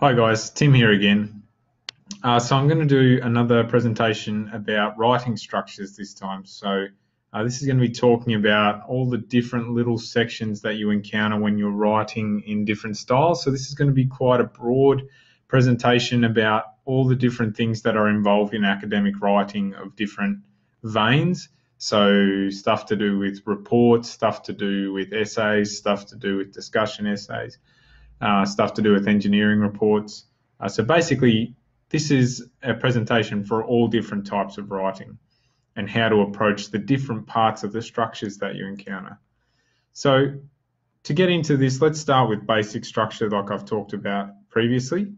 Hi guys, Tim here again. So I'm going to do another presentation about writing structures this time. This is going to be talking about all the different little sections that you encounter when you're writing in different styles. So this is going to be quite a broad presentation about all the different things that are involved in academic writing of different veins. So stuff to do with reports, stuff to do with essays, stuff to do with discussion essays. Stuff to do with engineering reports. So basically, this is a presentation for all different types of writing and how to approach the different parts of the structures that you encounter. So to get into this, let's start with basic structure like I've talked about previously.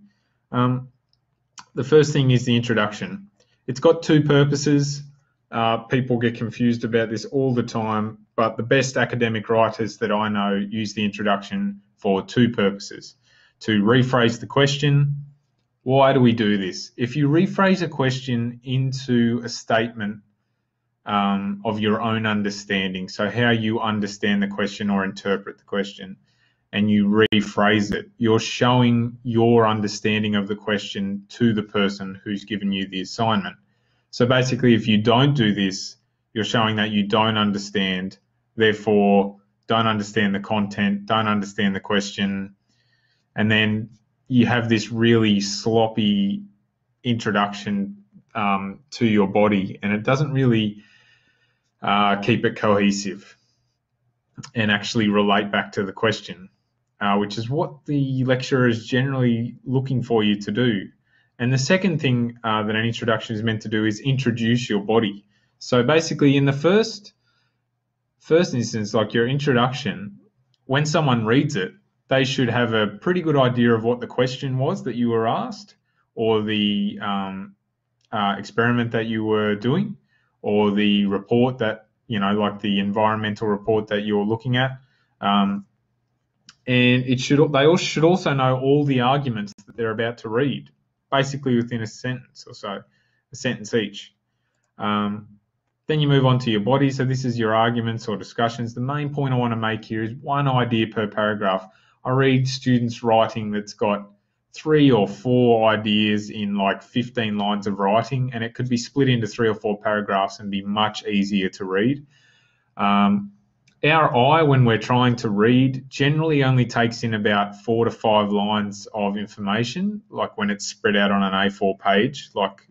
The first thing is the introduction. It's got two purposes. People get confused about this all the time, but the best academic writers that I know use the introduction for two purposes: to rephrase the question. Why do we do this? If you rephrase a question into a statement of your own understanding, so how you understand the question or interpret the question, and you rephrase it, you're showing your understanding of the question to the person who's given you the assignment. So basically, if you don't do this, you're showing that you don't understand, therefore don't understand the content, don't understand the question, and then you have this really sloppy introduction to your body, and it doesn't really keep it cohesive and actually relate back to the question, which is what the lecturer is generally looking for you to do. And the second thing that an introduction is meant to do is introduce your body. So basically, in the first instance, like your introduction, when someone reads it, they should have a pretty good idea of what the question was that you were asked, or the experiment that you were doing, or the report that, like the environmental report that you're looking at. And they should also know all the arguments that they're about to read, basically within a sentence or so, a sentence each. Then you move on to your body. So this is your arguments or discussions. The main point I want to make here is one idea per paragraph. I read students writing that's got 3 or 4 ideas in like 15 lines of writing, and it could be split into 3 or 4 paragraphs and be much easier to read. Our eye, when we're trying to read, generally only takes in about 4 to 5 lines of information, like when it's spread out on an A4 page, like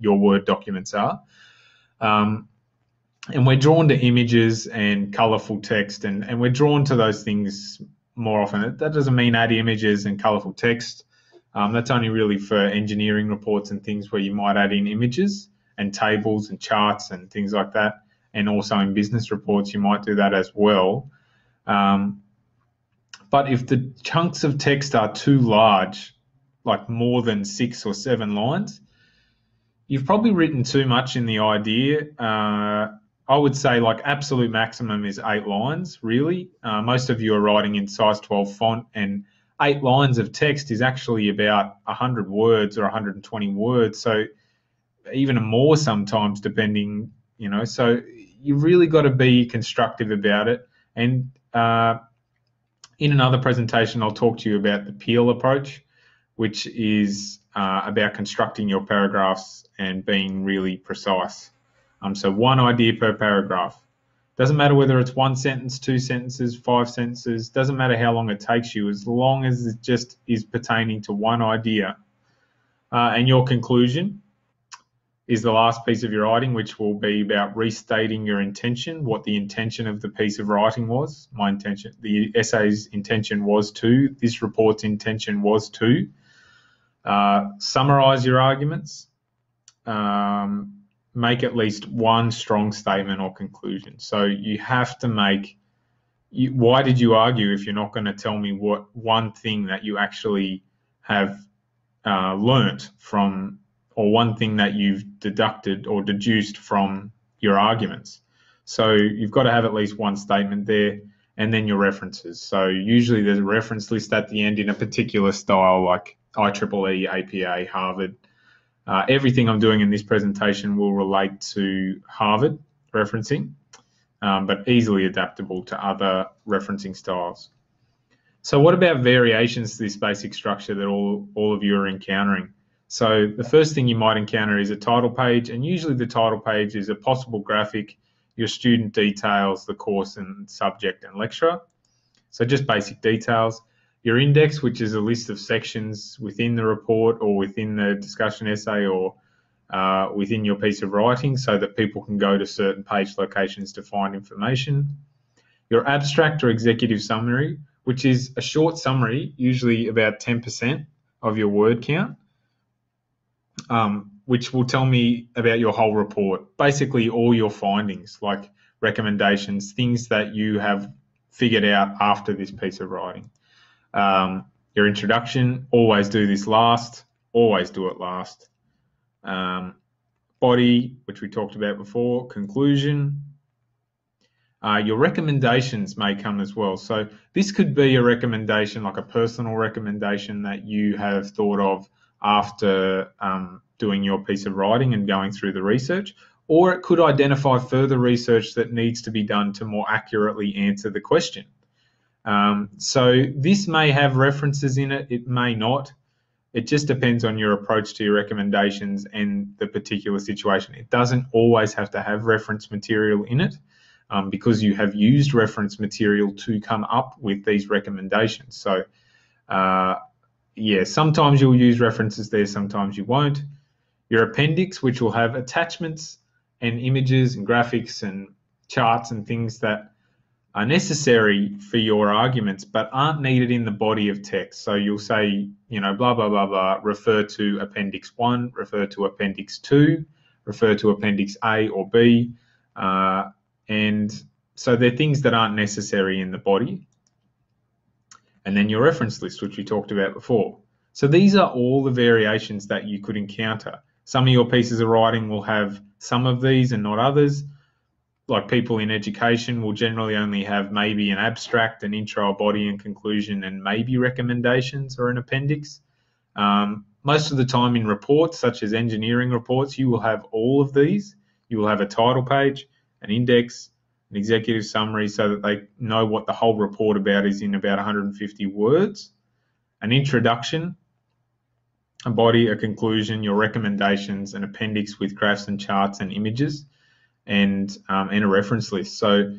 your Word documents are. And we're drawn to images and colourful text, and we're drawn to those things more often. That doesn't mean add images and colourful text. That's only really for engineering reports and things where you might add in images and tables and charts and things like that. And also in business reports, you might do that as well. But if the chunks of text are too large, like more than 6 or 7 lines, you've probably written too much in the idea. I would say like absolute maximum is 8 lines, really. Most of you are writing in size 12 font, and 8 lines of text is actually about 100 words or 120 words. So even more sometimes, depending, so you really got to be constructive about it. And in another presentation, I'll talk to you about the Peel approach, which is about constructing your paragraphs and being really precise. So one idea per paragraph. Doesn't matter whether it's 1 sentence, 2 sentences, 5 sentences, doesn't matter how long it takes you, as long as it just is pertaining to one idea. And your conclusion is the last piece of your writing, which will be about restating your intention, what the intention of the piece of writing was. My intention, the essay's intention was to, this report's intention was to. Summarize your arguments. Make at least one strong statement or conclusion. So you have to make, why did you argue if you're not going to tell me what one thing that you actually have learnt from, or one thing that you've deducted or deduced from your arguments? So you've got to have at least one statement there, and then your references. So usually there's a reference list at the end in a particular style, like IEEE, APA, Harvard. Everything I'm doing in this presentation will relate to Harvard referencing, but easily adaptable to other referencing styles. So what about variations to this basic structure that all of you are encountering? So the first thing you might encounter is a title page, and usually the title page is a possible graphic, your student details, the course and subject and lecturer. So just basic details. Your index, which is a list of sections within the report or within the discussion essay or within your piece of writing, so that people can go to certain page locations to find information. Your abstract or executive summary, which is a short summary, usually about 10% of your word count, which will tell me about your whole report, basically all your findings, like recommendations, things that you have figured out after this piece of writing. Your introduction, always do this last, always do it last. Body, which we talked about before, conclusion. Your recommendations may come as well. So this could be a recommendation, like a personal recommendation that you have thought of after doing your piece of writing and going through the research, or it could identify further research that needs to be done to more accurately answer the question. So this may have references in it, it may not. It just depends on your approach to your recommendations and the particular situation. It doesn't always have to have reference material in it, because you have used reference material to come up with these recommendations. So yeah, sometimes you'll use references there, sometimes you won't. Your appendix, which will have attachments and images and graphics and charts and things that are necessary for your arguments but aren't needed in the body of text. So you'll say, you know, blah, blah, blah, blah, refer to Appendix 1, refer to Appendix 2, refer to Appendix A or B. And so they're things that aren't necessary in the body. And then your reference list, which we talked about before. So these are all the variations that you could encounter. Some of your pieces of writing will have some of these and not others. Like people in education will generally only have maybe an abstract, an intro, a body and conclusion, and maybe recommendations or an appendix. Most of the time in reports, such as engineering reports, you will have all of these. You will have a title page, an index, an executive summary, so that they know what the whole report about is in about 150 words, an introduction, a body, a conclusion, your recommendations, an appendix with graphs and charts and images, and a reference list. So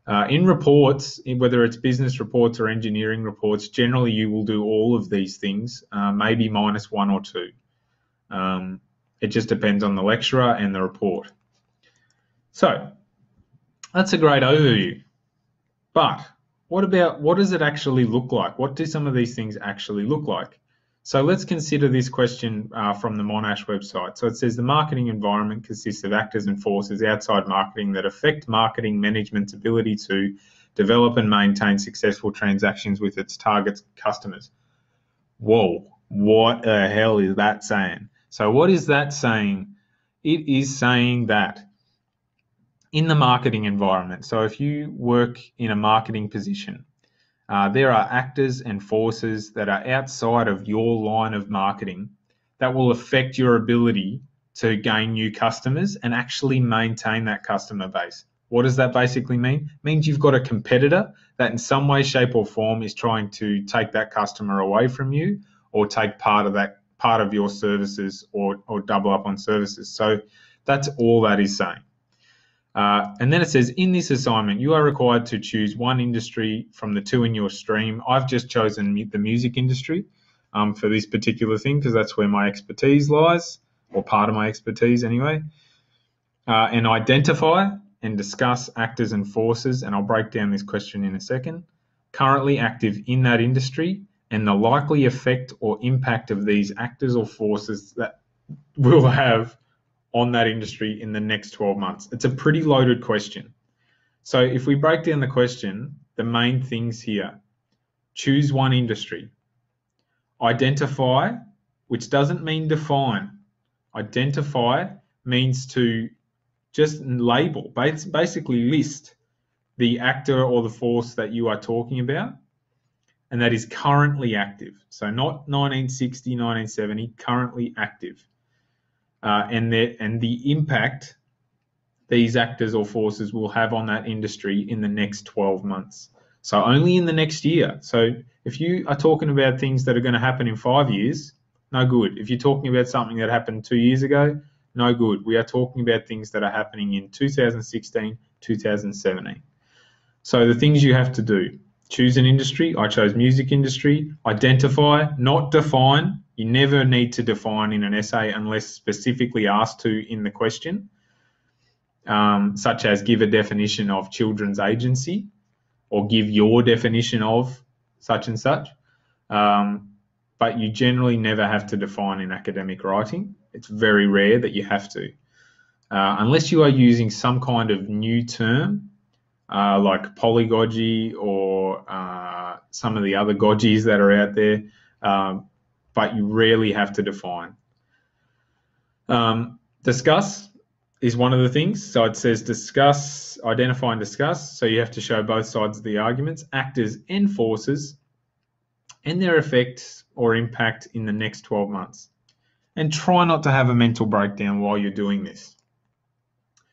in reports, whether it's business reports or engineering reports, generally you will do all of these things, maybe minus one or two. It just depends on the lecturer and the report. So that's a great overview. But what does it actually look like? What do some of these things actually look like? So let's consider this question from the Monash website. So it says the marketing environment consists of actors and forces outside marketing that affect marketing management's ability to develop and maintain successful transactions with its target customers. Whoa, what the hell is that saying? So what is that saying? It is saying that in the marketing environment, so if you work in a marketing position, there are actors and forces that are outside of your line of marketing that will affect your ability to gain new customers and actually maintain that customer base. What does that basically mean? It means you've got a competitor that in some way, shape or form is trying to take that customer away from you or take part of your services or double up on services. So that's all that is saying. And then it says, in this assignment, you are required to choose one industry from the two in your stream. I've just chosen the music industry for this particular thing because that's where my expertise lies, or part of my expertise anyway. And identify and discuss actors and forces, and I'll break down this question in a second, currently active in that industry and the likely effect or impact of these actors or forces that will have on that industry in the next 12 months. It's a pretty loaded question. So if we break down the question, the main things here, choose one industry. Identify, which doesn't mean define. Identify means to just label, basically list the actor or the force that you are talking about and that is currently active. So not 1960, 1970, currently active. And the impact these actors or forces will have on that industry in the next 12 months. So only in the next year. So if you are talking about things that are going to happen in 5 years, no good. If you're talking about something that happened 2 years ago, no good. We are talking about things that are happening in 2016, 2017. So the things you have to do: choose an industry. I chose music industry. Identify, not define. You never need to define in an essay unless specifically asked to in the question, such as give a definition of children's agency or give your definition of such and such. But you generally never have to define in academic writing. It's very rare that you have to, unless you are using some kind of new term, like polygogy or some of the other goggies that are out there, but you rarely have to define. Discuss is one of the things. So it says discuss, identify and discuss. So you have to show both sides of the arguments, actors and forces, and their effects or impact in the next 12 months. And try not to have a mental breakdown while you're doing this.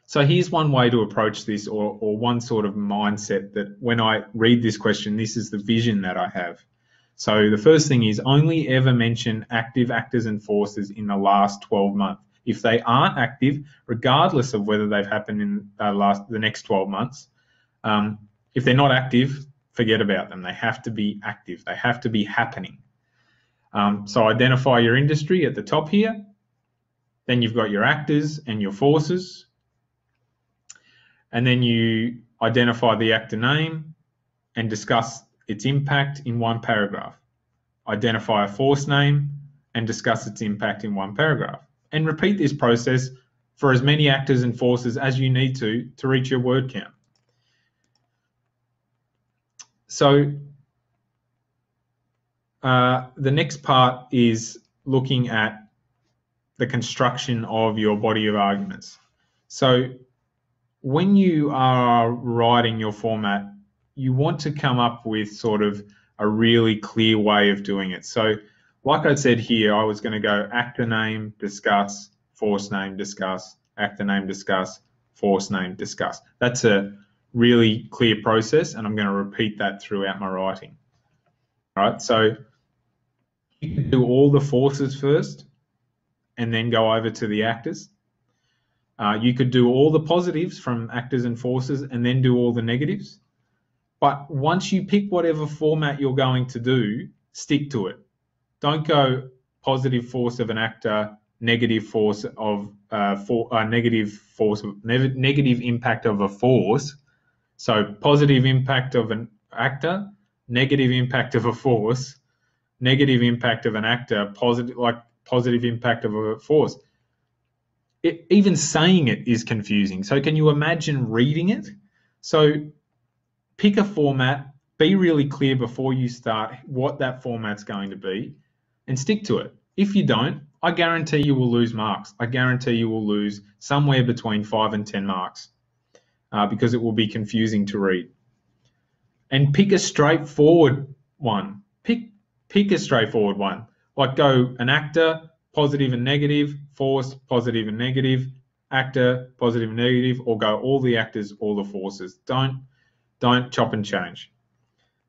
So here's one way to approach this, or one sort of mindset that when I read this question, this is the vision that I have. So the first thing is only ever mention active actors and forces in the last 12 months. If they aren't active, regardless of whether they've happened in the next 12 months, if they're not active, forget about them. They have to be active. They have to be happening. So identify your industry at the top here. Then you've got your actors and your forces. And then you identify the actor name and discuss its impact in one paragraph. Identify a force name and discuss its impact in one paragraph. And repeat this process for as many actors and forces as you need to reach your word count. So the next part is looking at the construction of your body of arguments. So when you are writing your format, you want to come up with sort of a really clear way of doing it. So like I said here, I was going to go actor name, discuss, force name, discuss, actor name, discuss, force name, discuss. That's a really clear process, and I'm going to repeat that throughout my writing. All right, so you can do all the forces first and then go over to the actors. You could do all the positives from actors and forces and then do all the negatives. But once you pick whatever format you're going to do, stick to it. Don't go positive force of an actor, negative force of negative impact of a force. So positive impact of an actor, negative impact of a force, negative impact of an actor, positive impact of a force. Even saying it is confusing. So can you imagine reading it? So pick a format, be really clear before you start what that format's going to be, and stick to it. If you don't, I guarantee you will lose marks. I guarantee you will lose somewhere between 5 and 10 marks because it will be confusing to read. And pick a straightforward one. Pick a straightforward one. Like go an actor, positive and negative, force, positive and negative, actor, positive and negative, or go all the actors, all the forces. Don't chop and change.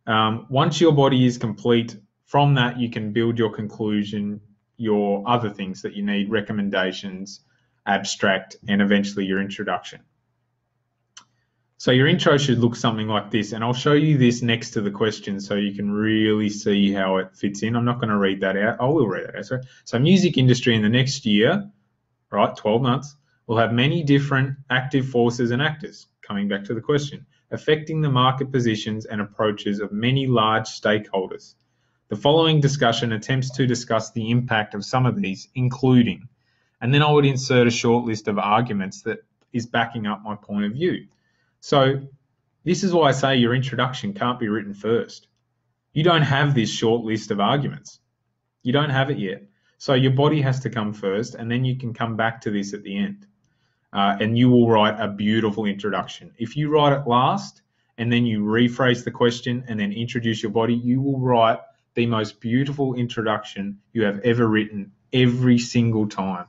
Once your body is complete, from that you can build your conclusion, your other things that you need, recommendations, abstract, and eventually your introduction. So your intro should look something like this, and I'll show you this next to the question so you can really see how it fits in. I'm not going to read that out. I will read it out. Sorry. So music industry in the next year, right, 12 months, will have many different active forces and actors, coming back to the question, affecting the market positions and approaches of many large stakeholders. The following discussion attempts to discuss the impact of some of these, including, and then I would insert a short list of arguments that is backing up my point of view. So this is why I say your introduction can't be written first. You don't have this short list of arguments. You don't have it yet. So your body has to come first, and then you can come back to this at the end. And you will write a beautiful introduction. If you write it last and then you rephrase the question and then introduce your body, you will write the most beautiful introduction you have ever written every single time.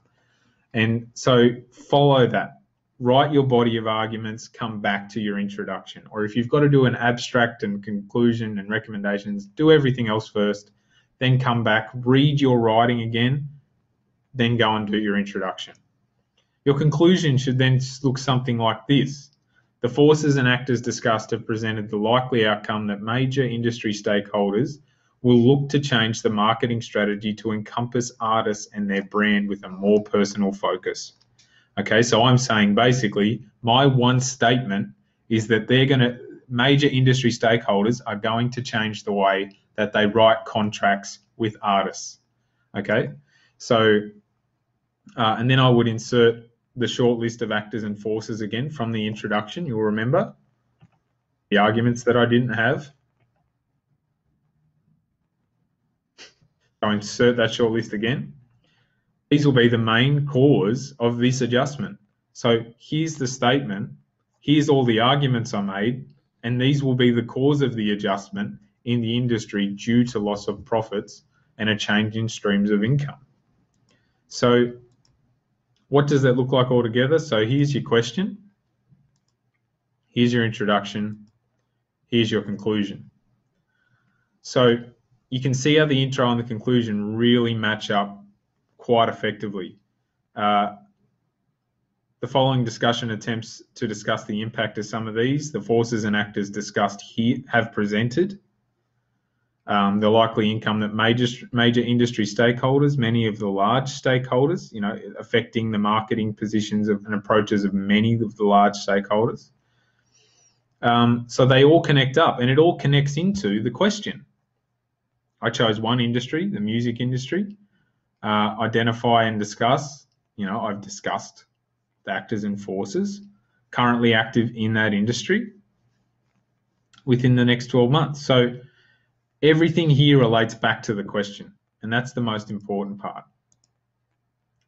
And so follow that. write your body of arguments, come back to your introduction. Or if you've got to do an abstract and conclusion and recommendations, do everything else first, then come back, read your writing again, then go and do your introduction. Your conclusion should then look something like this. The forces and actors discussed have presented the likely outcome that major industry stakeholders will look to change the marketing strategy to encompass artists and their brand with a more personal focus. Okay, so I'm saying basically my one statement is that major industry stakeholders are going to change the way that they write contracts with artists. Okay, so, and then I would insert the short list of actors and forces again from the introduction. You'll remember the arguments that I didn't have. I'll insert that short list again. These will be the main cause of this adjustment. So here's the statement, here's all the arguments I made, and these will be the cause of the adjustment in the industry due to loss of profits and a change in streams of income. So what does that look like altogether? So here's your question, here's your introduction, here's your conclusion. So you can see how the intro and the conclusion really match up quite effectively. The following discussion attempts to discuss the impact of some of these. The forces and actors discussed here have presented. The likely income that major industry stakeholders, many of the large stakeholders, affecting the marketing positions and approaches of many of the large stakeholders. So they all connect up, and it all connects into the question. I chose one industry, the music industry. Identify and discuss, I've discussed the actors and forces currently active in that industry within the next 12 months. So everything here relates back to the question, and that's the most important part.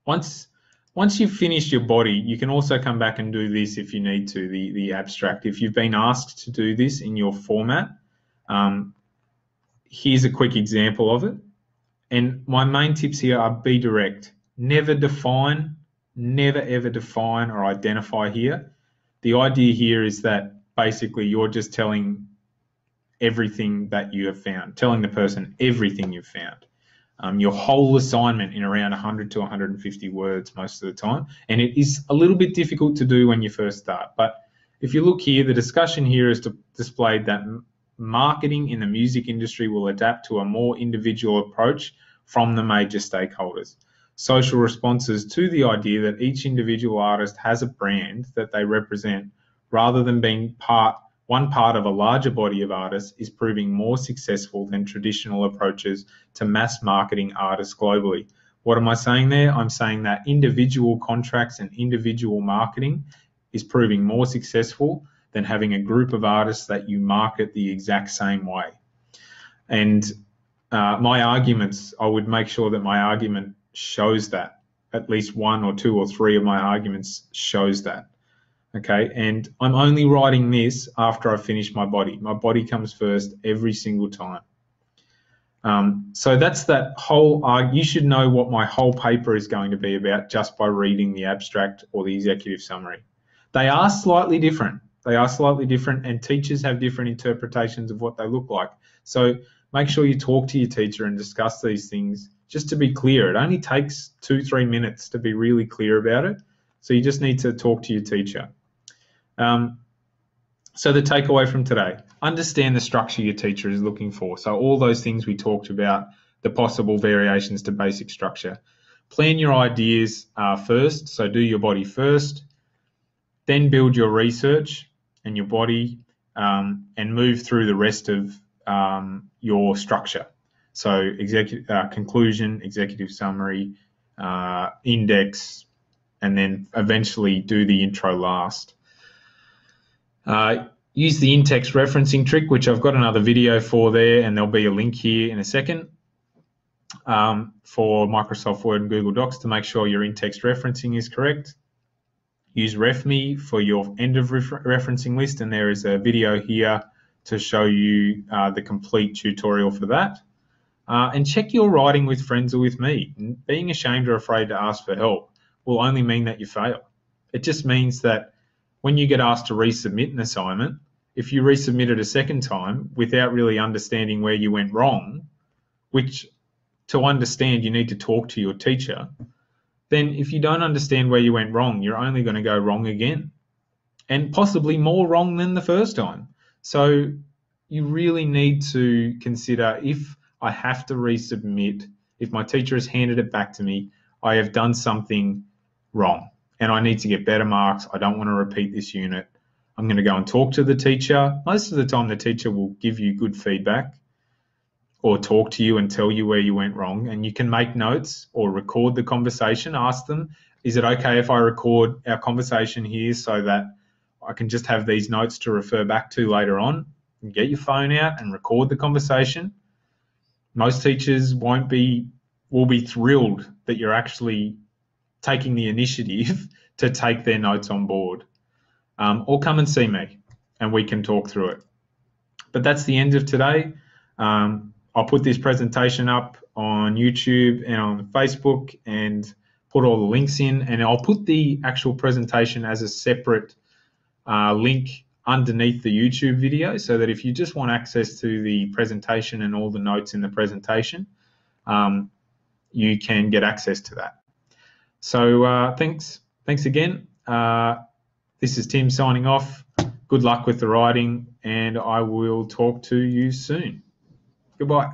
Once you've finished your body, you can also come back and do this if you need to, the abstract. If you've been asked to do this in your format, here's a quick example of it. And my main tips here are be direct. Never ever define or identify here. The idea here is that basically you're just telling everything that you have found, telling the person everything you've found. Your whole assignment in around 100 to 150 words most of the time. And it is a little bit difficult to do when you first start. But if you look here, the discussion here is displayed that marketing in the music industry will adapt to a more individual approach from the major stakeholders. Social responses to the idea that each individual artist has a brand that they represent rather than being one part of a larger body of artists is proving more successful than traditional approaches to mass marketing artists globally. What am I saying there? I'm saying that individual contracts and individual marketing is proving more successful than having a group of artists that you market the exact same way. And my arguments, I would make sure that my argument shows that. At least one or two or three of my arguments shows that. Okay, and I'm only writing this after I finish my body. My body comes first every single time. So that's that whole, you should know what my whole paper is going to be about just by reading the abstract or the executive summary. They are slightly different. And teachers have different interpretations of what they look like. So make sure you talk to your teacher and discuss these things just to be clear. It only takes 2-3 minutes to be really clear about it. So you just need to talk to your teacher. So the takeaway from today, understand the structure your teacher is looking for. So all those things we talked about, the possible variations to basic structure. Plan your ideas first, so do your body first, then build your research and your body and move through the rest of your structure. So conclusion, executive summary, index, and then eventually do the intro last. Use the in-text referencing trick, which I've got another video for there, and there'll be a link here in a second for Microsoft Word and Google Docs to make sure your in-text referencing is correct. Use RefMe for your end of referencing list, and there is a video here to show you the complete tutorial for that. And check your writing with friends or with me. Being ashamed or afraid to ask for help will only mean that you fail. It just means that when you get asked to resubmit an assignment, if you resubmit it a second time without really understanding where you went wrong, which to understand you need to talk to your teacher, then if you don't understand where you went wrong, you're only going to go wrong again, and possibly more wrong than the first time. So you really need to consider, if I have to resubmit, if my teacher has handed it back to me, I have done something wrong and I need to get better marks. I don't want to repeat this unit. I'm going to go and talk to the teacher. Most of the time the teacher will give you good feedback or talk to you and tell you where you went wrong, and you can make notes or record the conversation. Ask them, is it okay if I record our conversation here so that I can just have these notes to refer back to later on? And get your phone out and record the conversation. Most teachers will be thrilled that you're actually taking the initiative to take their notes on board. Or come and see me and we can talk through it. But that's the end of today. I'll put this presentation up on YouTube and on Facebook and put all the links in, and I'll put the actual presentation as a separate link underneath the YouTube video, so that if you just want access to the presentation and all the notes in the presentation, you can get access to that. So thanks again. This is Tim signing off. Good luck with the writing, and I will talk to you soon. Goodbye.